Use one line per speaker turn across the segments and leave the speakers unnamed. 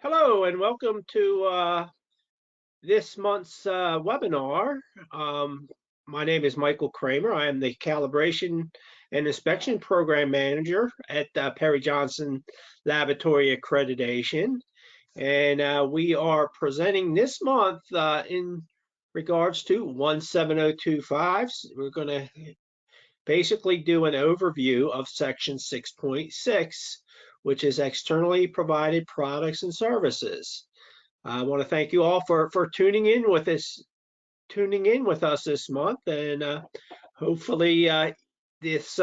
Hello and welcome to this month's webinar. Um, my name is Michael Kramer. I am the Calibration and Inspection Program Manager at Perry Johnson Laboratory Accreditation. And we are presenting this month in regards to 17025. We're going to basically do an overview of Section 6.6, which is externally provided products and services. I want to thank you all for tuning in with us this month, and hopefully this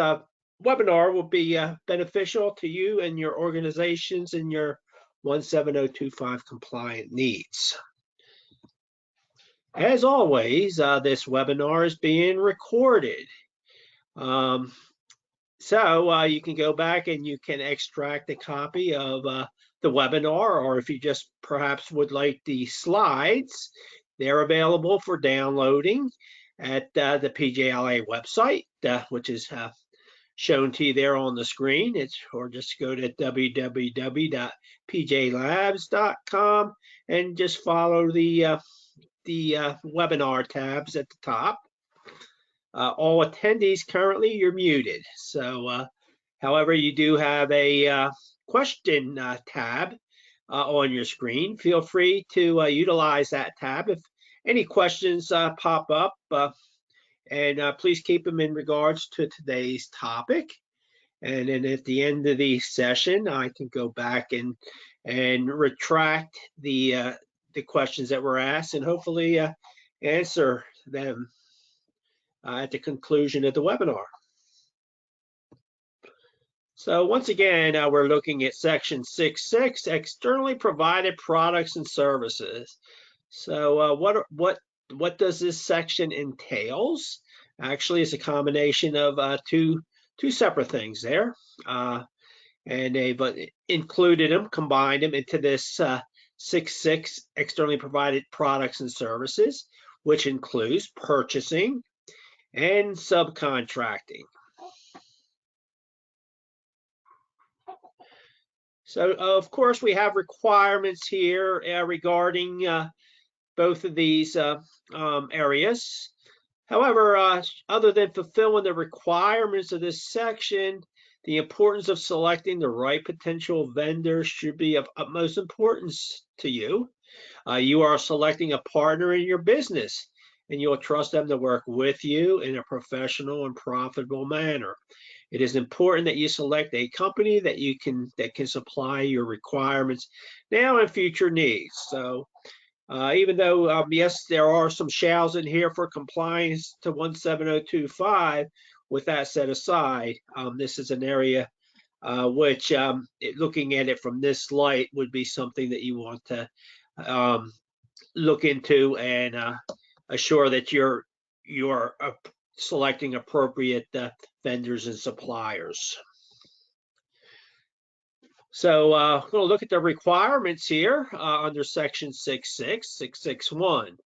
webinar will be beneficial to you and your organizations and your 17025 compliant needs. As always, this webinar is being recorded. So you can go back and you can extract a copy of the webinar, or if you just perhaps would like the slides, they're available for downloading at the PJLA website, which is shown to you there on the screen. Or just go to www.pjlabs.com and just follow the webinar tabs at the top. All attendees currently, you're muted. So, however, you do have a question tab on your screen. Feel free to utilize that tab if any questions pop up, and please keep them in regards to today's topic. And then at the end of the session, I can go back and retract the questions that were asked and hopefully answer them at the conclusion of the webinar. So once again, we're looking at Section 6.6, externally provided products and services. So what does this section entails? Actually, it's a combination of two separate things there, and they've included them, combined them into this 6.6 externally provided products and services, which includes purchasing and subcontracting. So, of course, we have requirements here regarding both of these areas. However, other than fulfilling the requirements of this section, the importance of selecting the right potential vendor should be of utmost importance to you. You are selecting a partner in your business, and you'll trust them to work with you in a professional and profitable manner. It is important that you select a company that can supply your requirements now and future needs. So even though yes, there are some shalls in here for compliance to 17025, with that set aside, this is an area which looking at it from this light would be something that you want to look into and assure that you're selecting appropriate vendors and suppliers. So we're going to look at the requirements here under Section 6.6, 6.6.1.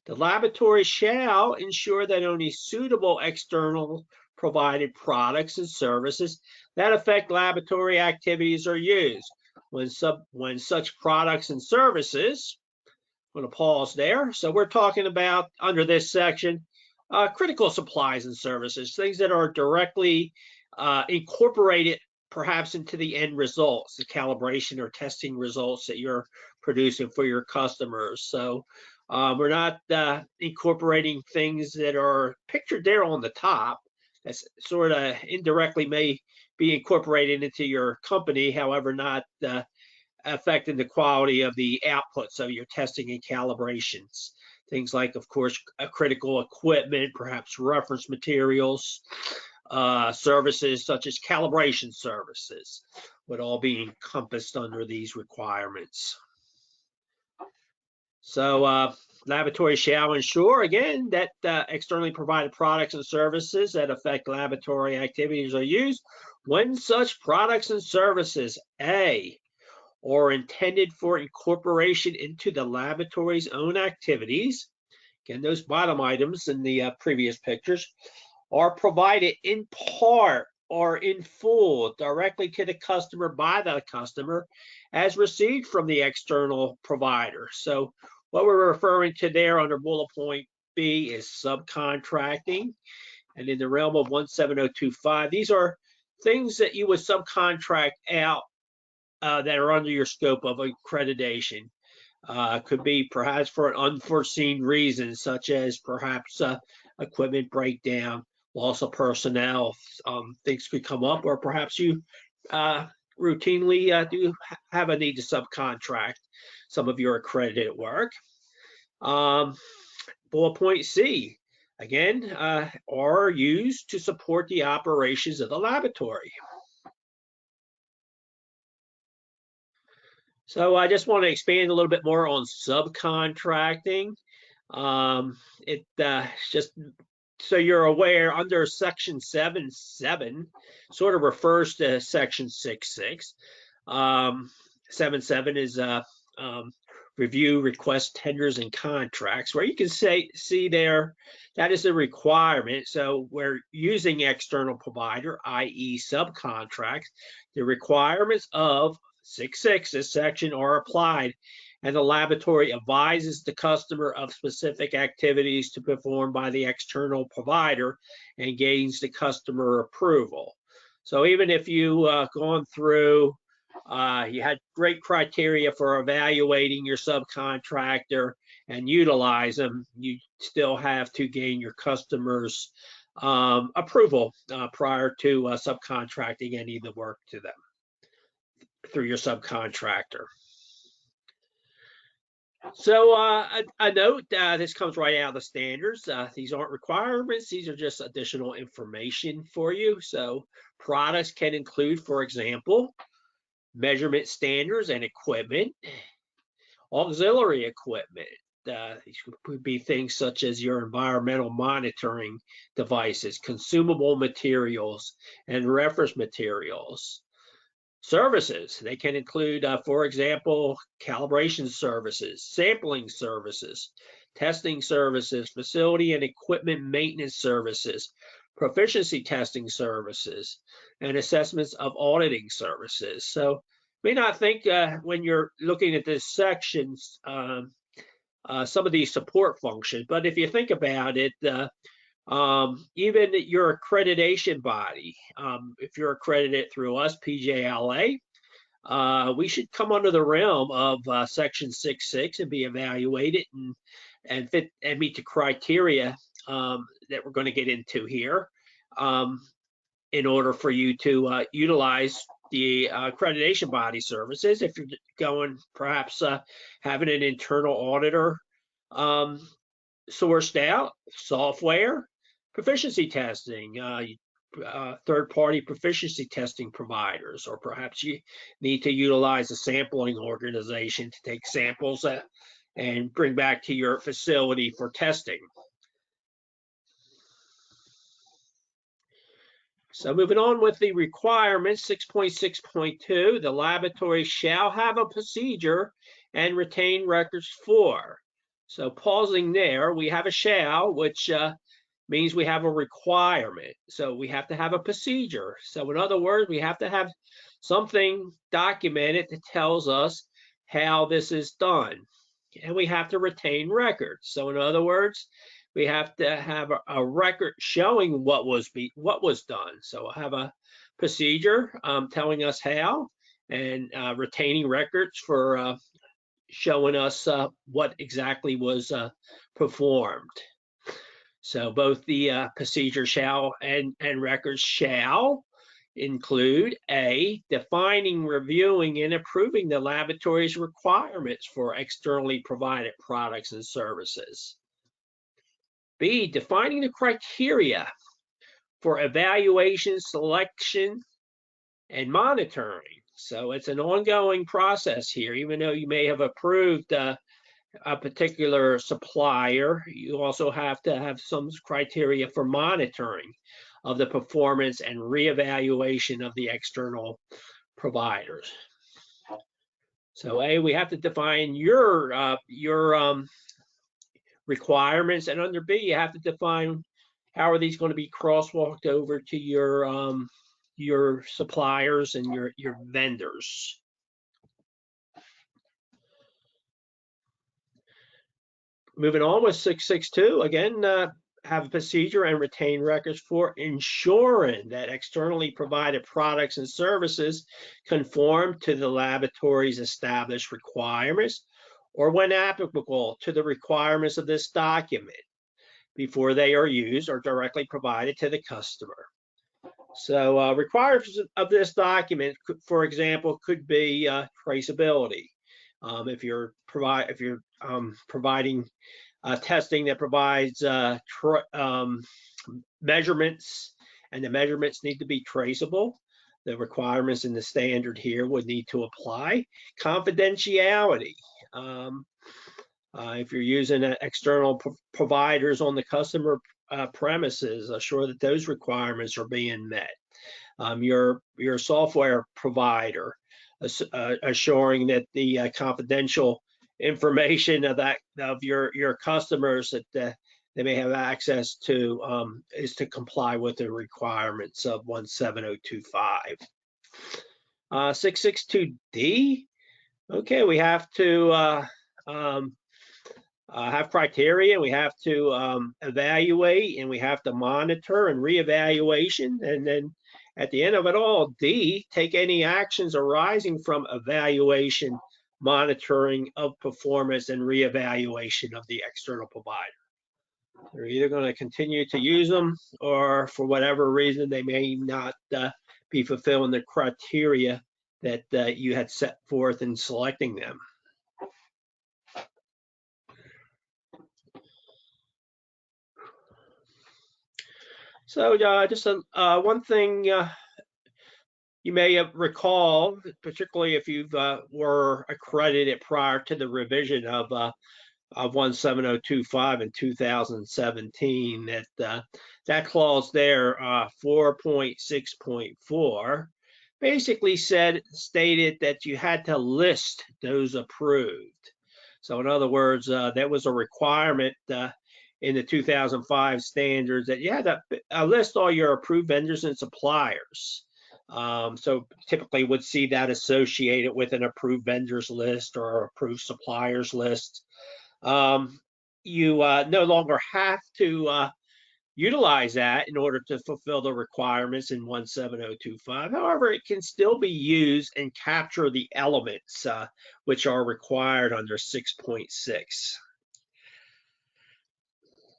The laboratory shall ensure that only suitable external provided products and services that affect laboratory activities are used. When such products and services, I'm going to pause there. So we're talking about, under this section, critical supplies and services, things that are directly incorporated perhaps into the end results, the calibration or testing results that you're producing for your customers. So we're not incorporating things that are pictured there on the top. That's sort of indirectly may be incorporated into your company, however, not affecting the quality of the outputs of your testing and calibrations. Things like, of course, critical equipment, perhaps reference materials, services such as calibration services would all be encompassed under these requirements. So laboratory shall ensure, again, that externally provided products and services that affect laboratory activities are used when such products and services, A, or intended for incorporation into the laboratory's own activities. Again, those bottom items in the previous pictures are provided in part or in full directly to the customer by the customer as received from the external provider. So what we're referring to there under bullet point B is subcontracting. And in the realm of 17025, these are things that you would subcontract out that are under your scope of accreditation. Could be perhaps for an unforeseen reason, such as perhaps equipment breakdown, loss of personnel. Things could come up, or perhaps you routinely do have a need to subcontract some of your accredited work. Bullet point C, again, are used to support the operations of the laboratory. So I just want to expand a little bit more on subcontracting. Just so you're aware, under section 7.7 sort of refers to section 6.6. 7.7 is review, request, tenders, and contracts, where you can see there that is a requirement. So we're using external provider, i.e. subcontracts. The requirements of 6.6, this section, are applied, and the laboratory advises the customer of specific activities to perform by the external provider and gains the customer approval. So even if you gone through, you had great criteria for evaluating your subcontractor and utilize them, you still have to gain your customer's approval prior to subcontracting any of the work to them through your subcontractor. So a note, this comes right out of the standards. These aren't requirements. These are just additional information for you. So products can include, for example, measurement standards and equipment, auxiliary equipment. These could be things such as your environmental monitoring devices, consumable materials, and reference materials. Services, they can include, for example, calibration services, sampling services, testing services, facility and equipment maintenance services, proficiency testing services, and assessments of auditing services. So you may not think when you're looking at this section some of these support functions, but if you think about it, even your accreditation body, if you're accredited through us, PJLA, we should come under the realm of section 6.6 and be evaluated and fit and meet the criteria that we're going to get into here in order for you to utilize the accreditation body services. If you're going perhaps having an internal auditor sourced out, software, proficiency testing, third-party proficiency testing providers, or perhaps you need to utilize a sampling organization to take samples and bring back to your facility for testing. So moving on with the requirements, 6.6.2, the laboratory shall have a procedure and retain records for. So pausing there, we have a shall, which means we have a requirement. So we have to have a procedure. So in other words, we have to have something documented that tells us how this is done. And we have to retain records. So in other words, we have to have a record showing what was done. So we'll have a procedure telling us how, and retaining records for showing us what exactly was performed. So both the procedure shall and records shall include A, defining, reviewing, and approving the laboratory's requirements for externally provided products and services. B, defining the criteria for evaluation, selection, and monitoring. So it's an ongoing process here. Even though you may have approved a particular supplier, you also have to have some criteria for monitoring of the performance and reevaluation of the external providers. So A, we have to define your requirements, and under B, you have to define how are these going to be crosswalked over to your your suppliers and your vendors. Moving on with 662, again, have a procedure and retain records for ensuring that externally provided products and services conform to the laboratory's established requirements, or when applicable, to the requirements of this document before they are used or directly provided to the customer. So requirements of this document, for example, could be traceability. If you're providing testing that provides measurements, and the measurements need to be traceable, the requirements in the standard here would need to apply. Confidentiality. If you're using external providers on the customer premises, assure that those requirements are being met. Your software provider, assuring that the confidential information of your customers that they may have access to is to comply with the requirements of 17025. 662D. Okay, we have to have criteria, we have to evaluate, and we have to monitor and reevaluation. And then at the end of it all, D, take any actions arising from evaluation, monitoring of performance, and reevaluation of the external provider. They're either going to continue to use them, or for whatever reason, they may not be fulfilling the criteria that you had set forth in selecting them. So just one thing you may recall, particularly if you were accredited prior to the revision of 17025 in 2017, that clause there, 4.6.4, basically stated that you had to list those approved. So in other words, that was a requirement in the 2005 standards that you had to list all your approved vendors and suppliers. So typically would see that associated with an approved vendors list or approved suppliers list. You no longer have to utilize that in order to fulfill the requirements in 17025. However, it can still be used and capture the elements which are required under 6.6.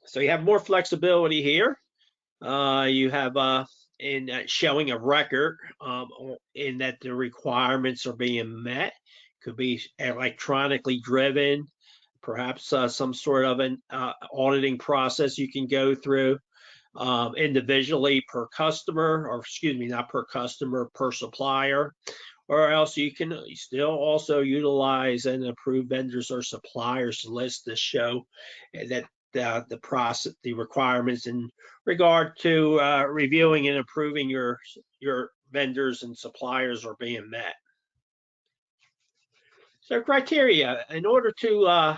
So you have more flexibility here. You have in showing a record in that the requirements are being met. Could be electronically driven, perhaps some sort of an auditing process you can go through individually per customer, or excuse me, not per customer, per supplier. Or else you can still also utilize an approved vendors or suppliers list to show that the requirements in regard to reviewing and approving your vendors and suppliers are being met. So criteria, in order to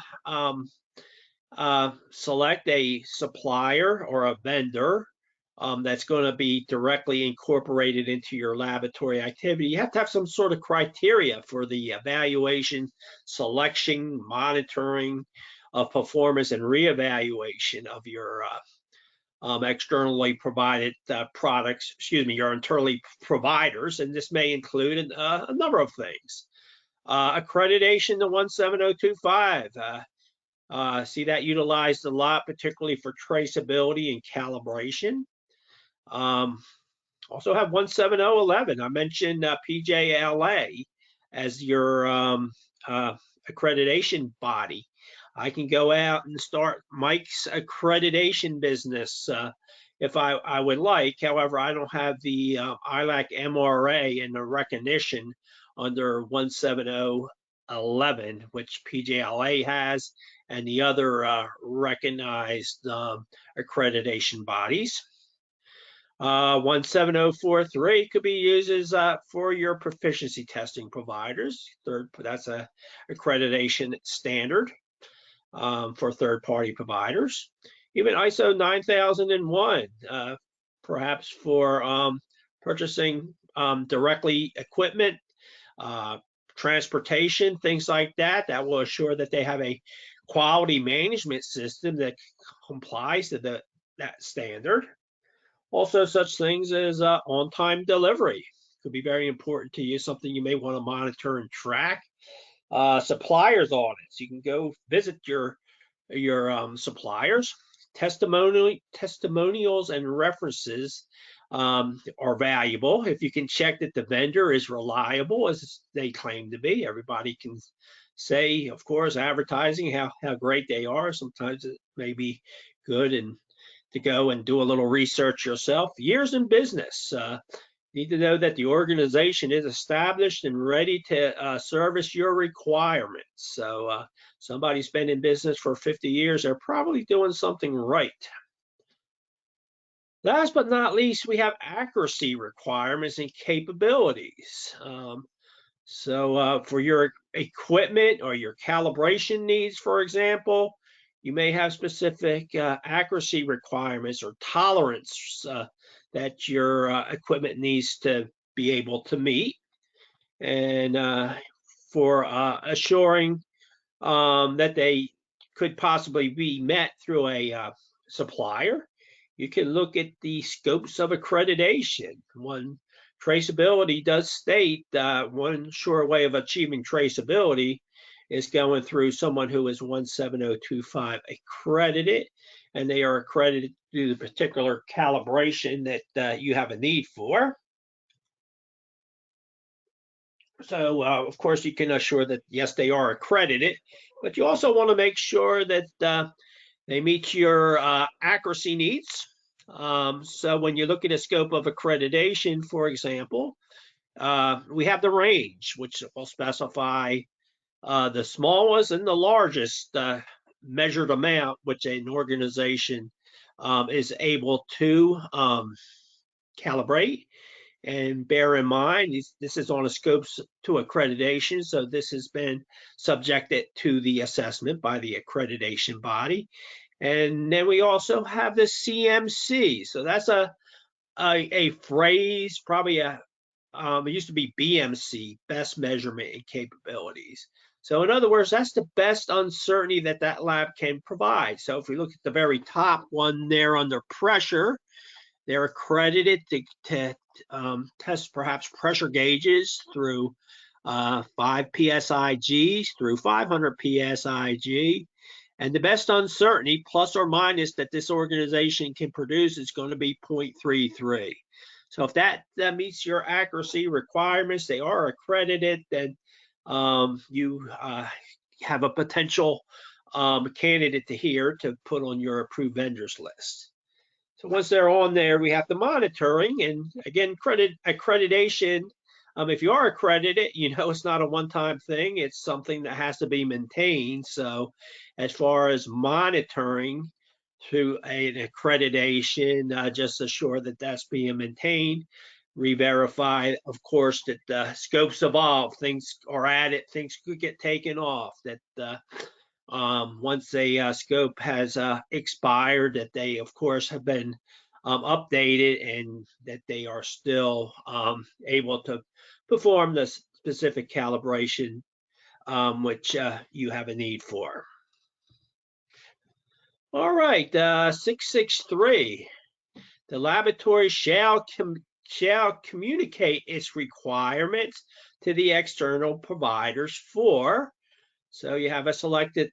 select a supplier or a vendor that's going to be directly incorporated into your laboratory activity, you have to have some sort of criteria for the evaluation, selection, monitoring of performance, and reevaluation of your externally provided products, your internally providers. And this may include a number of things. Accreditation to 17025. See that utilized a lot, particularly for traceability and calibration. Also have 17011. I mentioned PJLA as your accreditation body. I can go out and start Mike's accreditation business if I would like. However, I don't have the ILAC MRA and the recognition under 17011, which PJLA has, and the other recognized accreditation bodies. 17043 could be used as for your proficiency testing providers. That's a accreditation standard for third-party providers. Even ISO 9001, perhaps for purchasing directly equipment, transportation, things like that. That will assure that they have a quality management system that complies to that standard. Also, such things as on-time delivery could be very important to you, something you may want to monitor and track. Suppliers audits. You can go visit your suppliers. Testimonials and references are valuable. If you can check that the vendor is reliable as they claim to be, everybody can say, of course, advertising how great they are. Sometimes it may be good and to go and do a little research yourself. Years in business. Need to know that the organization is established and ready to service your requirements. So somebody's been in business for 50 years, they're probably doing something right. Last but not least, we have accuracy requirements and capabilities. So for your equipment or your calibration needs, for example, you may have specific accuracy requirements or tolerance that your equipment needs to be able to meet. And for assuring that they could possibly be met through a supplier, you can look at the scopes of accreditation. One traceability does state that one sure way of achieving traceability is going through someone who is 17025 accredited, and they are accredited to the particular calibration that you have a need for. So, of course, you can assure that, yes, they are accredited, but you also want to make sure that they meet your accuracy needs. So when you look at a scope of accreditation, for example, we have the range, which will specify the smallest and the largest measured amount which an organization is able to calibrate. And bear in mind, this is on a scopes to accreditation, so this has been subjected to the assessment by the accreditation body. And then we also have the CMC. So that's a phrase, probably it used to be BMC, best measurement and capabilities. So in other words, that's the best uncertainty that that lab can provide. So if we look at the very top one there under pressure, they're accredited to test perhaps pressure gauges through 5 PSIGs through 500 PSIG. And the best uncertainty, plus or minus, that this organization can produce is going to be 0.33. So if that meets your accuracy requirements, they are accredited, then you have a potential candidate to put on your approved vendors list. So once they're on there, we have the monitoring, and again, accreditation. If you are accredited, you know it's not a one-time thing. It's something that has to be maintained. So as far as monitoring through an accreditation, just assure that that's being maintained. Re-verify, of course, that the scopes evolve, things are added, things could get taken off, that once a scope has expired, that they, of course, have been updated and that they are still able to perform the specific calibration which you have a need for. All right, 663. The laboratory shall communicate its requirements to the external providers for. So you have a selected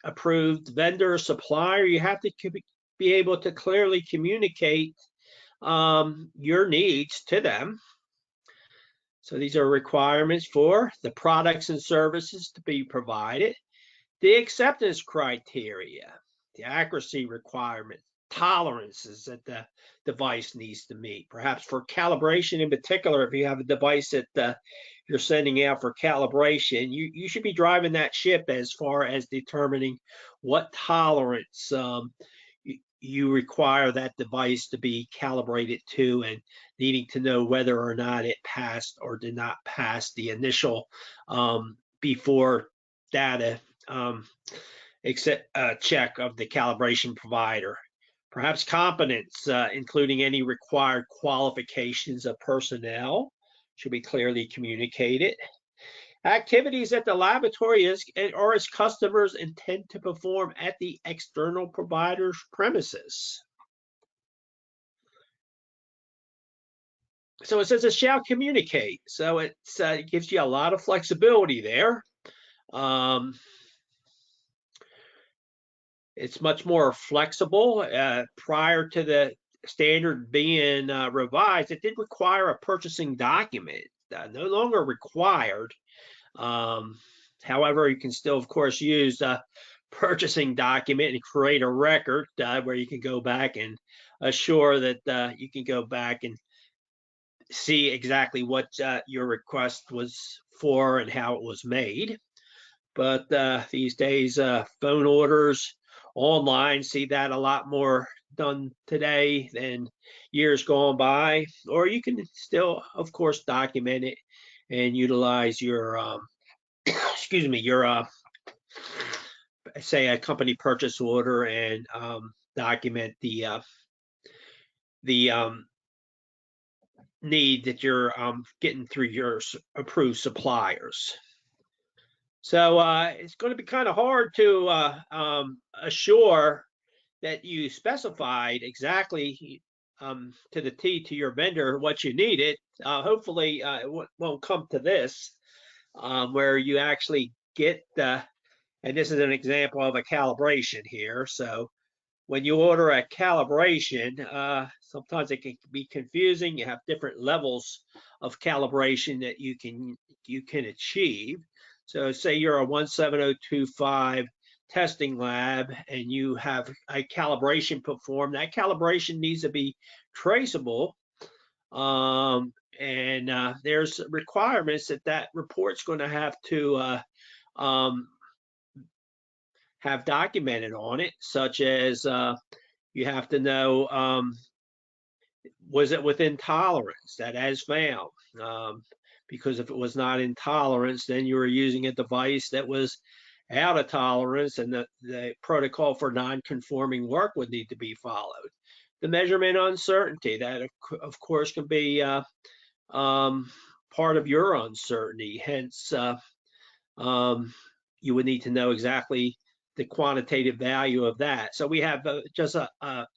approved vendor or supplier. You have to be able to clearly communicate your needs to them. So these are requirements for the products and services to be provided, the acceptance criteria, the accuracy requirements, tolerances that the device needs to meet. Perhaps for calibration in particular, if you have a device that you're sending out for calibration, you should be driving that ship as far as determining what tolerance you require that device to be calibrated to, and needing to know whether or not it passed or did not pass the initial before data check of the calibration provider. Perhaps competence, including any required qualifications of personnel, should be clearly communicated. Activities that the laboratory is or its customers intend to perform at the external provider's premises. So it says it shall communicate. So it gives you a lot of flexibility there. It's much more flexible. Prior to the standard being revised, it did require a purchasing document, no longer required. However, you can still, of course, use a purchasing document and create a record where you can go back and assure that you can go back and see exactly what your request was for and how it was made. But these days, phone orders online, see that a lot more done today than years gone by. Or you can still, of course, document it and utilize your, excuse me, your, say, a company purchase order and document the need that you're getting through your approved suppliers. So it's going to be kind of hard to assure that you specified exactly to the T to your vendor what you needed. Hopefully, it won't come to this where you actually get the, and this is an example of a calibration here. So when you order a calibration, sometimes it can be confusing. You have different levels of calibration that you can achieve. So say you're a 17025 testing lab and you have a calibration performed. That calibration needs to be traceable. There's requirements that report's going to have to have documented on it, such as you have to know, was it within tolerance, that as found? Because if it was not in tolerance, then you were using a device that was out of tolerance, and the protocol for non-conforming work would need to be followed. The measurement uncertainty, that of course can be part of your uncertainty. Hence, you would need to know exactly the quantitative value of that. So we have just a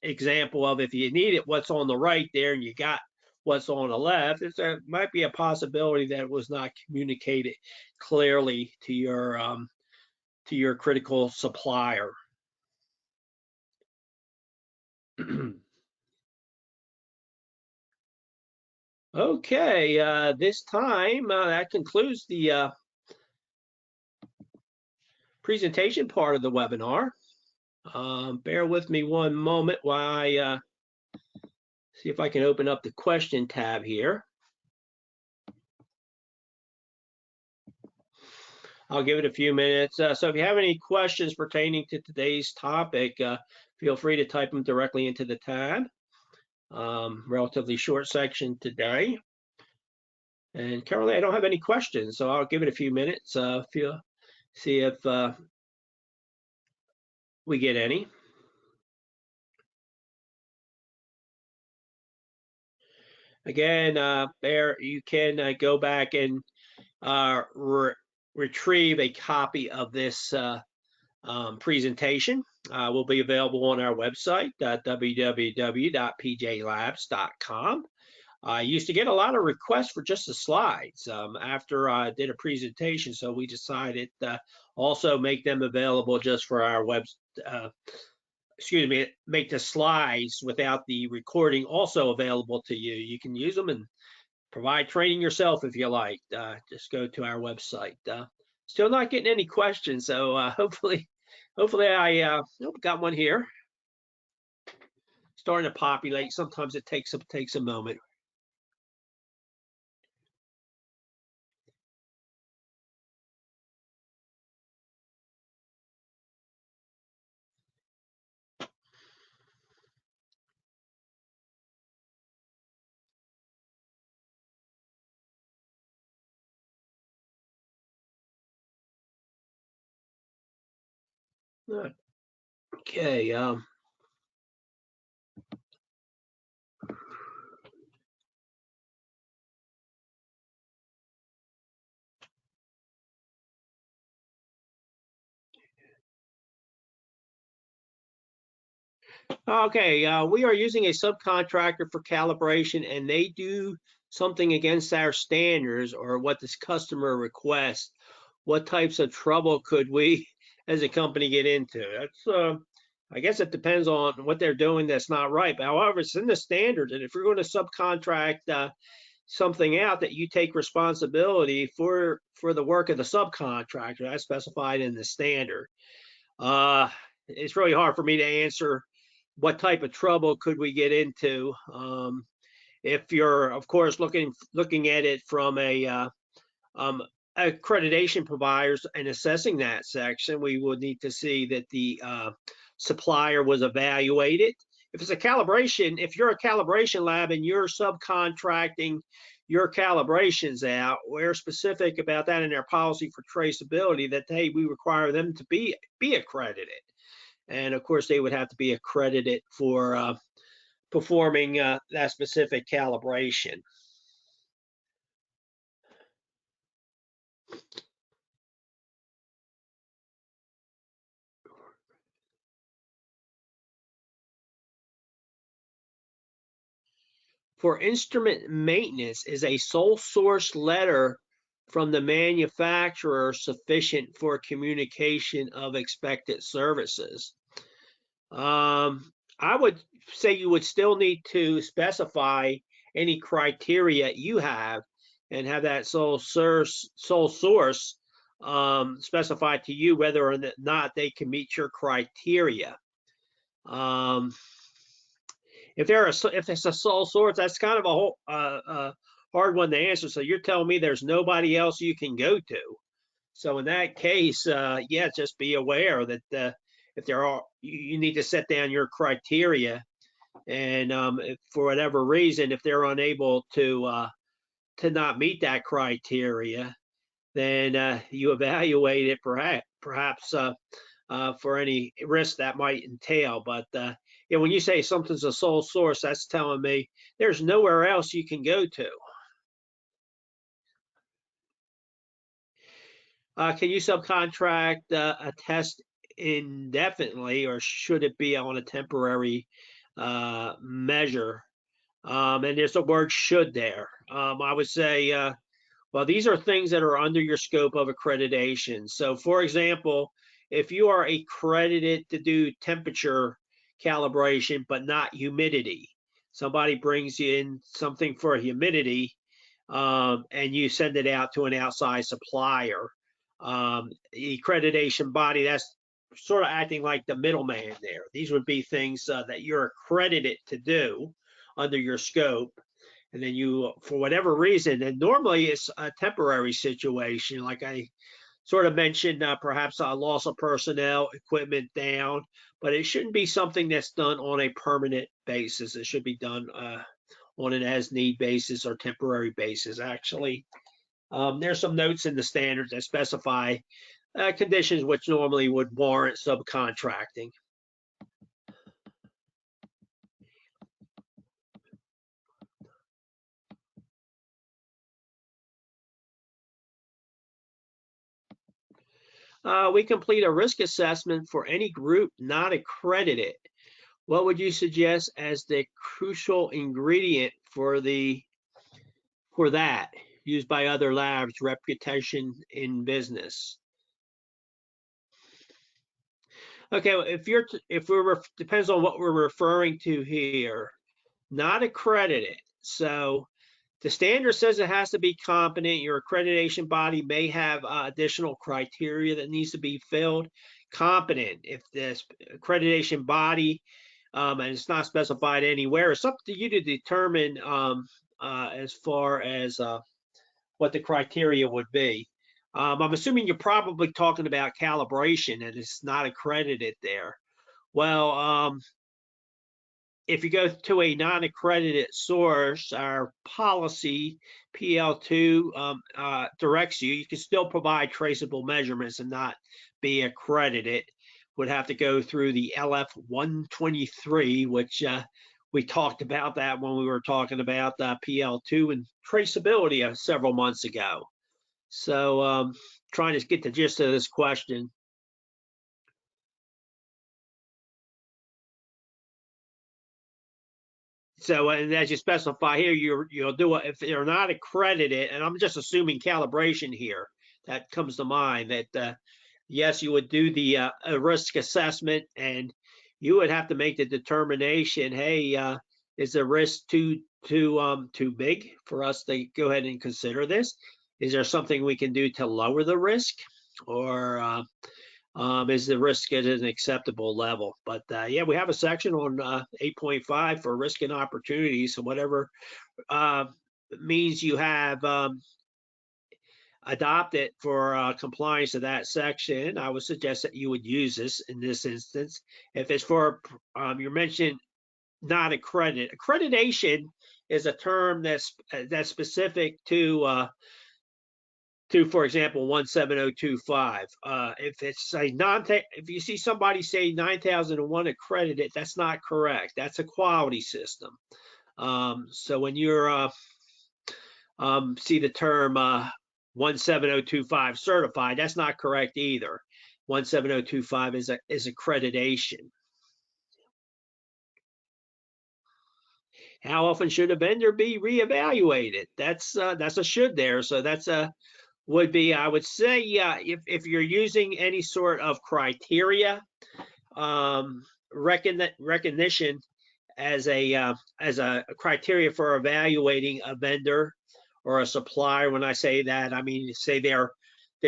example of, if you need it, what's on the right there, and you got what's on the left. There might be a possibility that it was not communicated clearly to your critical supplier. Okay, this time that concludes the presentation part of the webinar. Bear with me one moment while I see if I can open up the question tab here. I'll give it a few minutes. So if you have any questions pertaining to today's topic, feel free to type them directly into the tab. Relatively short section today. And currently I don't have any questions, so I'll give it a few minutes. See if we get any. Again, there you can go back and retrieve a copy of this presentation. Will be available on our website, www.pjlabs.com. I used to get a lot of requests for just the slides after I did a presentation, so we decided to also make them available just for our make the slides without the recording also available to you. You can use them and provide training yourself if you like. Just go to our website. Still not getting any questions, so hopefully I got one here. Starting to populate. Sometimes it takes a moment. Okay. Okay, we are using a subcontractor for calibration and they do something against our standards or what this customer requests. What types of trouble could we as a company get into? I guess it depends on what they're doing that's not right. But however, it's in the standards, and if you're going to subcontract something out, that you take responsibility for the work of the subcontractor. That's specified in the standard. It's really hard for me to answer what type of trouble could we get into. If you're, of course, looking at it from a accreditation providers and assessing that section, we would need to see that the supplier was evaluated. If it's a calibration, if you're a calibration lab and you're subcontracting your calibrations out, we're specific about that in our policy for traceability that, hey, we require them to be accredited. And of course, they would have to be accredited for performing that specific calibration. For instrument maintenance, is a sole source letter from the manufacturer sufficient for communication of expected services? I would say you would still need to specify any criteria you have and have that sole source specify to you whether or not they can meet your criteria. If it's a sole source, that's kind of a whole hard one to answer. So you're telling me there's nobody else you can go to. So in that case, yeah, just be aware that if there are, you need to set down your criteria, and if for whatever reason, if they're unable to not meet that criteria, then you evaluate it perhaps for any risk that might entail. But yeah, when you say something's a sole source, that's telling me there's nowhere else you can go to. Can you subcontract a test indefinitely, or should it be on a temporary measure? And there's the word should there. I would say, well, these are things that are under your scope of accreditation. So, for example, if you are accredited to do temperature calibration, but not humidity, somebody brings you in something for humidity, and you send it out to an outside supplier. The accreditation body, that's sort of acting like the middleman there. These would be things that you're accredited to do under your scope. And then you, for whatever reason, and normally it's a temporary situation, like I sort of mentioned, perhaps a loss of personnel, equipment down, but it shouldn't be something that's done on a permanent basis. It should be done on an as-need basis or temporary basis, actually. There's some notes in the standards that specify conditions which normally would warrant subcontracting. We complete a risk assessment for any group not accredited. What would you suggest as the crucial ingredient for that used by other labs? Reputation in business. Okay, if we're depends on what we're referring to here. Not accredited. So the standard says it has to be competent. Your accreditation body may have additional criteria that needs to be filled. Competent. If this accreditation body and it's not specified anywhere, it's up to you to determine as far as what the criteria would be. I'm assuming you're probably talking about calibration and it's not accredited there. Well, if you go to a non-accredited source, our policy PL2 directs you. You can still provide traceable measurements and not be accredited. Would have to go through the LF 123, which we talked about that when we were talking about PL2 and traceability several months ago. So trying to get the gist of this question. So, and as you specify here, you'll do it if they're not accredited, and I'm just assuming calibration here. That comes to mind that yes, you would do the risk assessment, and you would have to make the determination. Hey, is the risk too big for us to go ahead and consider this? Is there something we can do to lower the risk, or is the risk at an acceptable level? But yeah, we have a section on 8.5 for risk and opportunities. So whatever means you have adopted for compliance to that section, I would suggest that you would use this in this instance. If it's for, you mentioned not accredited. Accreditation is a term that's specific to, for example, 17025. If it's a if you see somebody say 9001 accredited, that's not correct. That's a quality system. So when you're see the term 17025 certified, that's not correct either. 17025 is accreditation. How often should a vendor be reevaluated? That's a should there. So that's a would be, I would say, if you're using any sort of criteria, recognition as a criteria for evaluating a vendor or a supplier. When I say that, I mean say they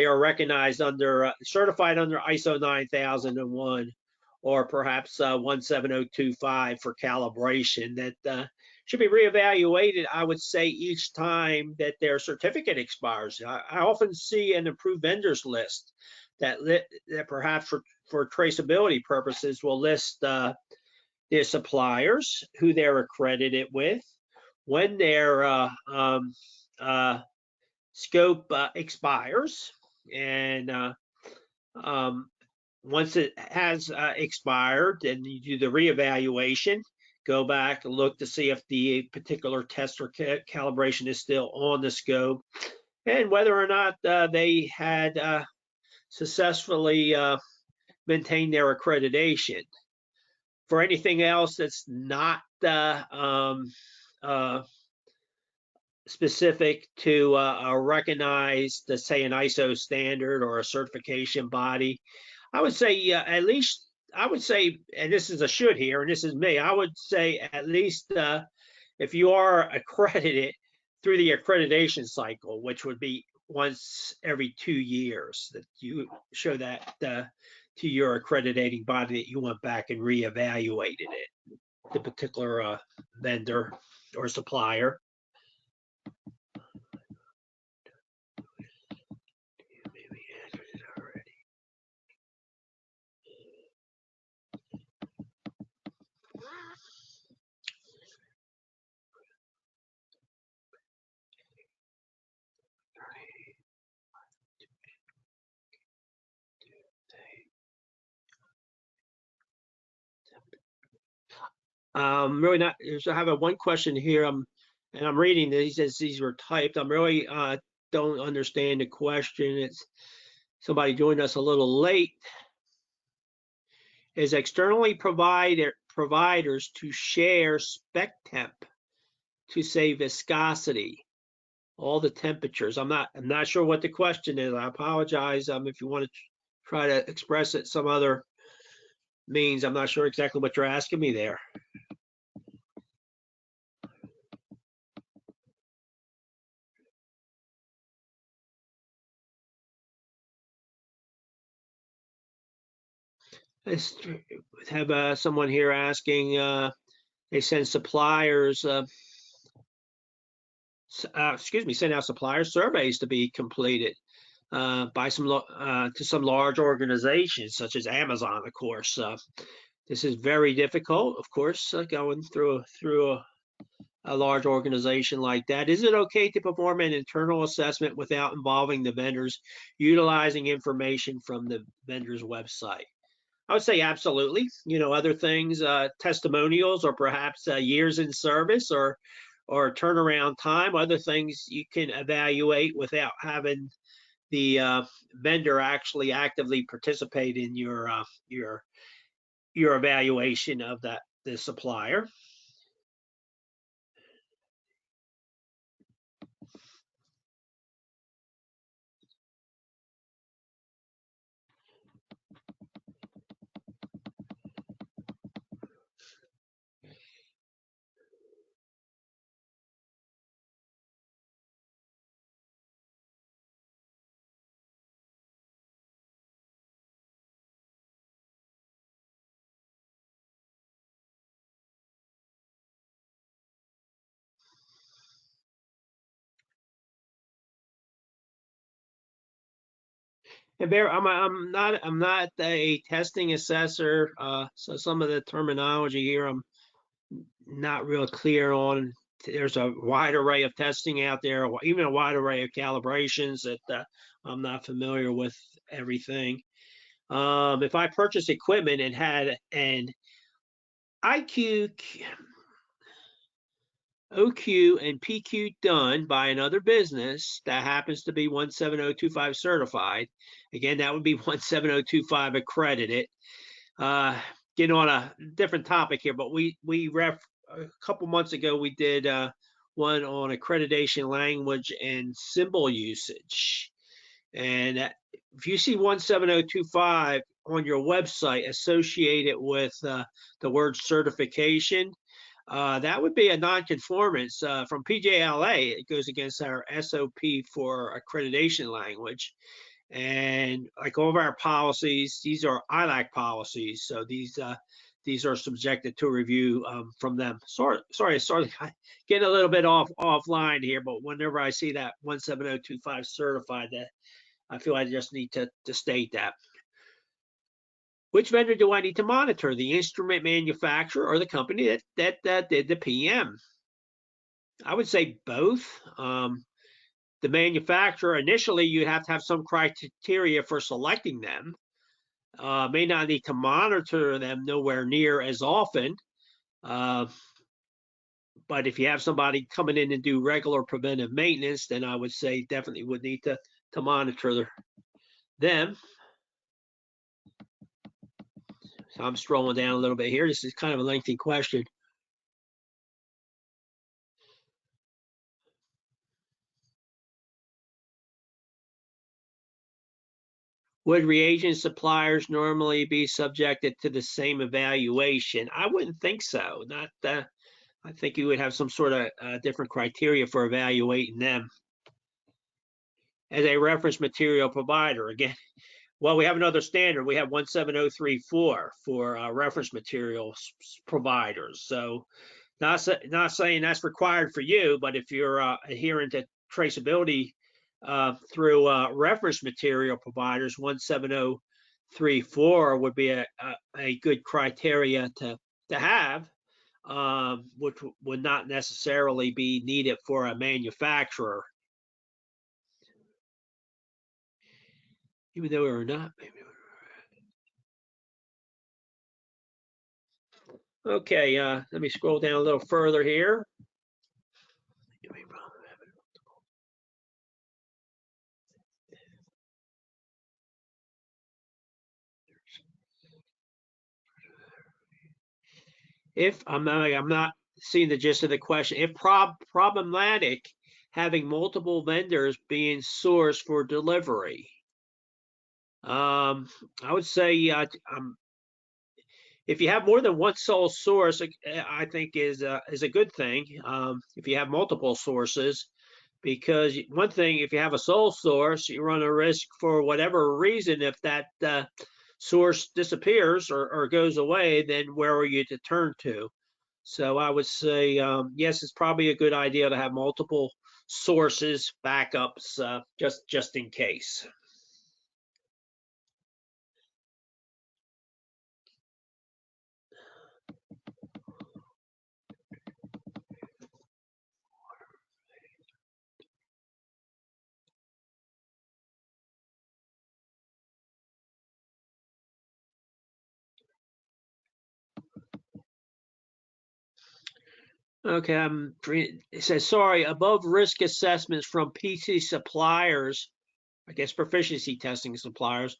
are recognized under certified under ISO 9001 or perhaps 17025 for calibration, that should be reevaluated, I would say, each time that their certificate expires. I often see an approved vendors list that perhaps for traceability purposes will list their suppliers, who they're accredited with, when their scope expires, and once it has expired, then you do the reevaluation, go back and look to see if the particular test or calibration is still on the scope, and whether or not they had successfully maintained their accreditation. For anything else that's not specific to a recognized, say, an ISO standard or a certification body, I would say at least, I would say, and this is a should here, and this is me, I would say at least if you are accredited through the accreditation cycle, which would be once every 2 years, that you show that to your accrediting body that you went back and reevaluated it, the particular vendor or supplier. Really not. I have one question here. And I'm reading these as these were typed. I'm really don't understand the question. It's somebody joined us a little late. Is externally providers to share spec temp to say viscosity, all the temperatures? I'm not sure what the question is. I apologize. If you want to try to express it some other means, I'm not sure exactly what you're asking me there. Let's have someone here asking, they send suppliers, send out supplier surveys to be completed by to some large organizations such as Amazon, of course. This is very difficult, of course, going through a large organization like that. Is it okay to perform an internal assessment without involving the vendors, utilizing information from the vendor's website? I would say absolutely. Other things, testimonials, or perhaps years in service, or turnaround time, other things you can evaluate without having the vendor actually actively participate in your evaluation of the supplier. And Bear, I'm not a testing assessor, so some of the terminology here I'm not real clear on. There's a wide array of testing out there, even a wide array of calibrations that I'm not familiar with everything. If I purchase equipment and had an IQ, OQ, and PQ done by another business that happens to be 17025 certified, again, that would be 17025 accredited. Getting on a different topic here, but a couple months ago we did one on accreditation language and symbol usage. And if you see 17025 on your website associated with the word certification, that would be a nonconformance from PJLA. It goes against our SOP for accreditation language. And like all of our policies, these are ILAC policies, so these are subjected to review from them. Sorry, getting a little bit offline here, but whenever I see that 17025 certified, that I feel I just need to state that. Which vendor do I need to monitor? The instrument manufacturer or the company that did the PM? I would say both. The manufacturer, initially you have to have some criteria for selecting them. May not need to monitor them nowhere near as often. But if you have somebody coming in and do regular preventive maintenance, then I would say definitely would need to monitor them. So I'm scrolling down a little bit here. This is kind of a lengthy question. Would reagent suppliers normally be subjected to the same evaluation? I wouldn't think so. Not. I think you would have some sort of different criteria for evaluating them as a reference material provider. Again, well, we have another standard. We have 17034 for reference materials providers. So, not saying that's required for you, but if you're adhering to traceability through reference material providers, 17034 would be a good criteria to have, which would not necessarily be needed for a manufacturer. Even though we're not. Okay, let me scroll down a little further here. If I'm not seeing the gist of the question. If problematic, having multiple vendors being sourced for delivery. I would say if you have more than one sole source, I think is a good thing. If you have multiple sources, because one thing, if you have a sole source, you run a risk for whatever reason. If that source disappears or goes away, then where are you to turn to? So I would say, yes, it's probably a good idea to have multiple sources, backups, just in case. Okay, it says, sorry, above risk assessments from PC suppliers, I guess proficiency testing suppliers,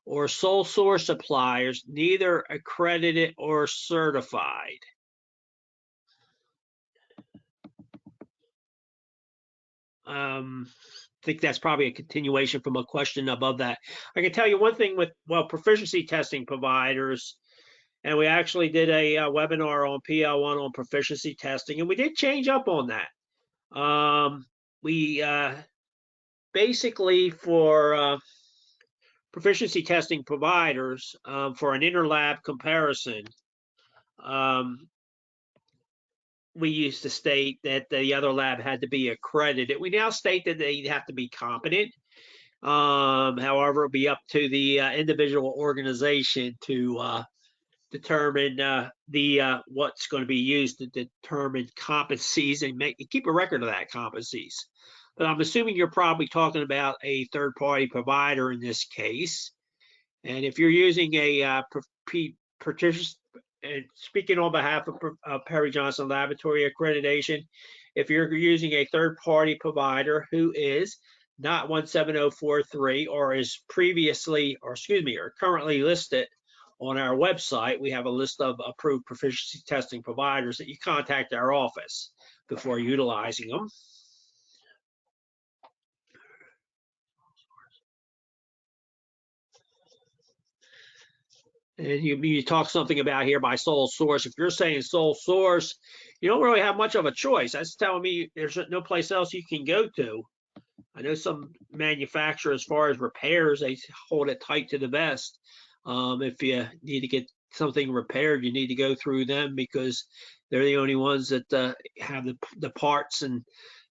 or sole source suppliers, neither accredited or certified. I think that's probably a continuation from a question above that. I can tell you one thing with, well, proficiency testing providers, and we actually did a webinar on PL1 on proficiency testing, and we did change up on that. We basically, for proficiency testing providers, for an interlab comparison, we used to state that the other lab had to be accredited. We now state that they have to be competent. However, it'll be up to the individual organization to determine what's going to be used to determine competencies and keep a record of that competencies. But I'm assuming you're probably talking about a third-party provider in this case. And if you're using a speaking on behalf of Perry Johnson Laboratory Accreditation, if you're using a third-party provider who is not 17043 or is previously, or currently listed on our website, we have a list of approved proficiency testing providers that you contact our office before utilizing them. And you talk something about here by sole source. If you're saying sole source, you don't really have much of a choice. That's telling me there's no place else you can go to. I know some manufacturers, as far as repairs, they hold it tight to the vest. If you need to get something repaired, you need to go through them because they're the only ones that have the parts and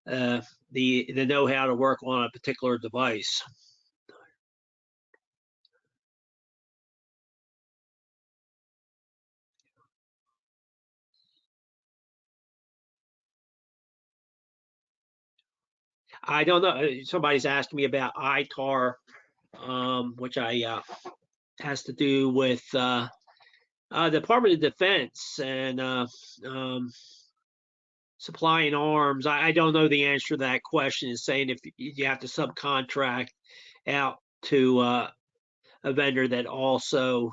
the know-how to work on a particular device. I don't know. Somebody's asking me about ITAR, which has to do with Department of Defense and supplying arms. I don't know the answer to that question. It's saying if you have to subcontract out to a vendor that also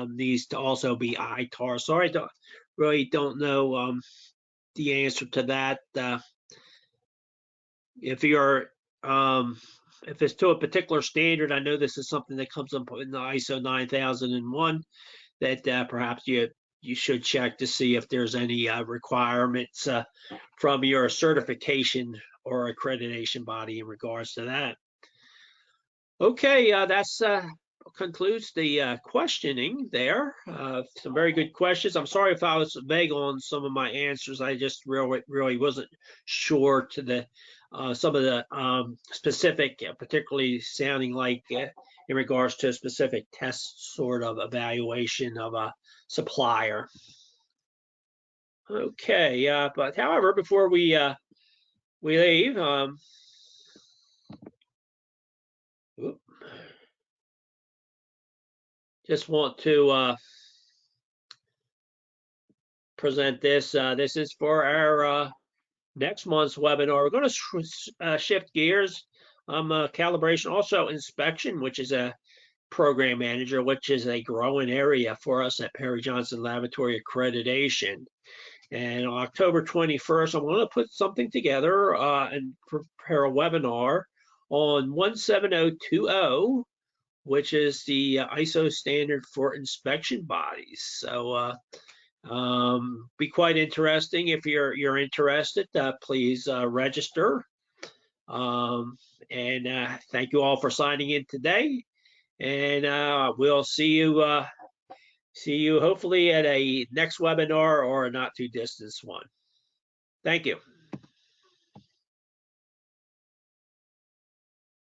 needs to also be ITAR. So I really don't know the answer to that. If it's to a particular standard, I know this is something that comes up in the ISO 9001 that perhaps you should check to see if there's any requirements from your certification or accreditation body in regards to that. Okay, that's concludes the questioning there. Some very good questions. I'm sorry if I was vague on some of my answers. I just really wasn't sure to the some of the specific, particularly sounding like in regards to a specific test sort of evaluation of a supplier. Okay, but however, before we leave, just want to present this. This is for our next month's webinar. We're going to shift gears. Calibration, also inspection, which is a program manager, which is a growing area for us at Perry Johnson Laboratory Accreditation. And on October 21st, I'm going to put something together and prepare a webinar on 17020, which is the ISO standard for inspection bodies. So be quite interesting. If you're interested, please register. And thank you all for signing in today. And we'll see you hopefully at a next webinar or a not too distant one. Thank you.